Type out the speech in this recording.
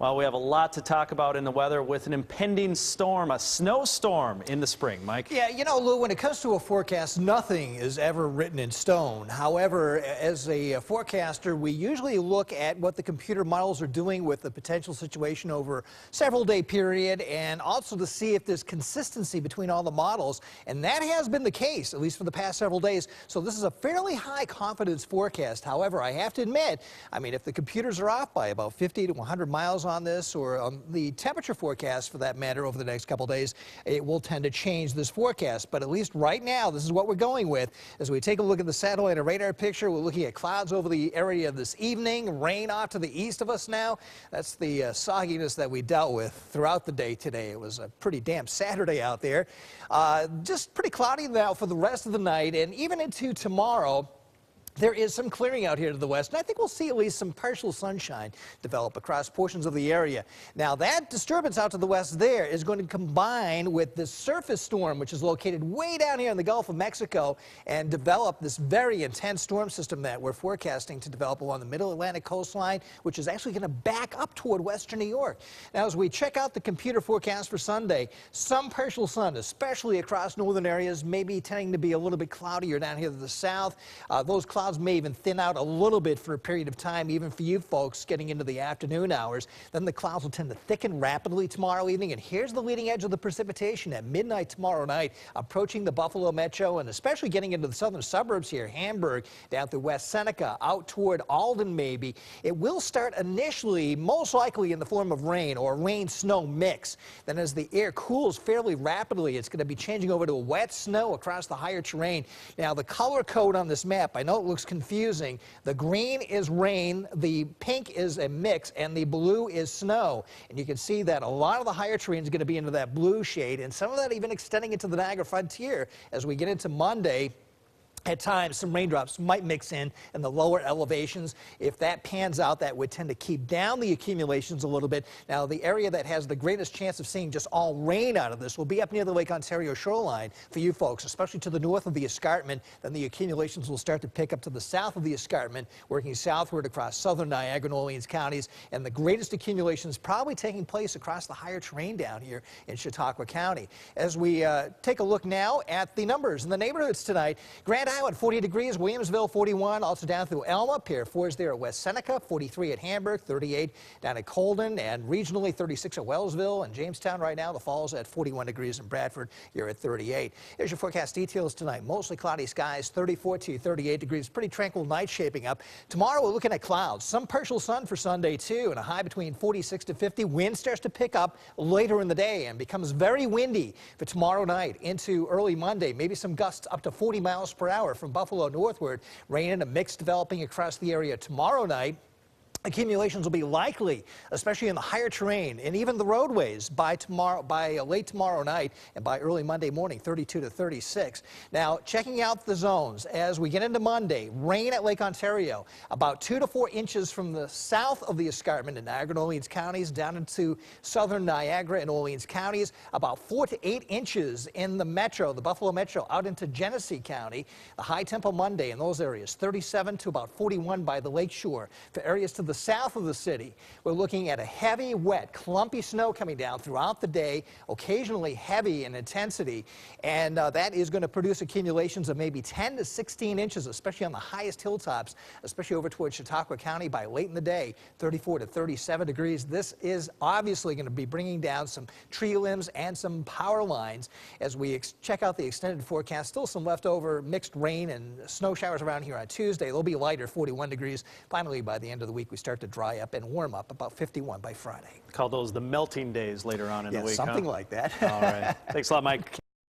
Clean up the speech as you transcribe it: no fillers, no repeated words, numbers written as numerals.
Well, we have a lot to talk about in the weather with an impending storm, a snowstorm in the spring. Mike? Yeah, you know, Lou, when it comes to a forecast, nothing is ever written in stone. However, as a forecaster, we usually look at what the computer models are doing with the potential situation over several day period, and also to see if there's consistency between all the models. And that has been the case, at least for the past several days. So this is a fairly high confidence forecast. However, I have to admit, I mean, if the computers are off by about 50 to 100 miles on this, or the temperature forecast for that matter over the next couple days, it will tend to change this forecast. But at least right now, this is what we're going with. As we take a look at the satellite and radar picture, we're looking at clouds over the area this evening, rain off to the east of us now. That's the sogginess that we dealt with throughout the day today. It was a pretty damp Saturday out there. Just pretty cloudy now for the rest of the night, and even into tomorrow. There is some clearing out here to the west, and I think we'll see at least some partial sunshine develop across portions of the area. Now, that disturbance out to the west there is going to combine with this surface storm, which is located way down here in the Gulf of Mexico, and develop this very intense storm system that we're forecasting to develop along the middle Atlantic coastline, which is actually going to back up toward western New York. Now, as we check out the computer forecast for Sunday, some partial sun, especially across northern areas, may be tending to be a little bit cloudier down here to the south. Those clouds may even thin out a little bit for a period of time, even for you folks getting into the afternoon hours. Then the clouds will tend to thicken rapidly tomorrow evening, and here's the leading edge of the precipitation at midnight tomorrow night, approaching the Buffalo Metro and especially getting into the southern suburbs here, Hamburg, down through West Seneca, out toward Alden maybe. It will start initially, most likely in the form of rain or rain-snow mix. Then as the air cools fairly rapidly, it's going to be changing over to wet snow across the higher terrain. Now, the color code on this map, I know it looks confusing. The green is rain, the pink is a mix, and the blue is snow. And you can see that a lot of the higher terrain is going to be into that blue shade, and some of that even extending into the Niagara Frontier as we get into Monday. At times, some raindrops might mix in the lower elevations. If that pans out, that would tend to keep down the accumulations a little bit. Now, the area that has the greatest chance of seeing just all rain out of this will be up near the Lake Ontario shoreline for you folks, especially to the north of the escarpment. Then the accumulations will start to pick up to the south of the escarpment, working southward across southern Niagara and Orleans counties. And the greatest accumulations probably taking place across the higher terrain down here in Chautauqua County. As we take a look now at the numbers in the neighborhoods tonight, Grand Island 40 degrees, Williamsville 41, also down through Elma, Pier 4 is there at West Seneca, 43 at Hamburg, 38 down at Colden, and regionally 36 at Wellsville and Jamestown right now. The Falls at 41 degrees in Bradford, you're at 38. Here's your forecast details tonight. Mostly cloudy skies, 34 to 38 degrees, pretty tranquil night shaping up. Tomorrow we're looking at clouds, some partial sun for Sunday too, and a high between 46 to 50. Wind starts to pick up later in the day and becomes very windy for tomorrow night into early Monday. Maybe some gusts up to 40 miles per hour from Buffalo northward. Rain and a mix developing across the area tomorrow night. Accumulations will be likely, especially in the higher terrain and even the roadways by late tomorrow night and by early Monday morning, 32 to 36. Now, checking out the zones as we get into Monday, rain at Lake Ontario, about 2 to 4 inches from the south of the escarpment in Niagara and Orleans counties down into southern Niagara and Orleans counties, about 4 to 8 inches in the metro, the Buffalo Metro, out into Genesee County. The high tempo Monday in those areas, 37 to about 41 by the lake shore. For areas to the south of the city, we're looking at a heavy, wet, clumpy snow coming down throughout the day, occasionally heavy in intensity, and that is going to produce accumulations of maybe 10 to 16 inches, especially on the highest hilltops, especially over towards Chautauqua County by late in the day, 34 to 37 degrees. This is obviously going to be bringing down some tree limbs and some power lines as we check out the extended forecast. Still some leftover mixed rain and snow showers around here on Tuesday. They'll be lighter, 41 degrees. Finally, by the end of the week, we start to dry up and warm up, about 51 by Friday. Call those the melting days later on in the week, something like that. All right. Thanks a lot, Mike.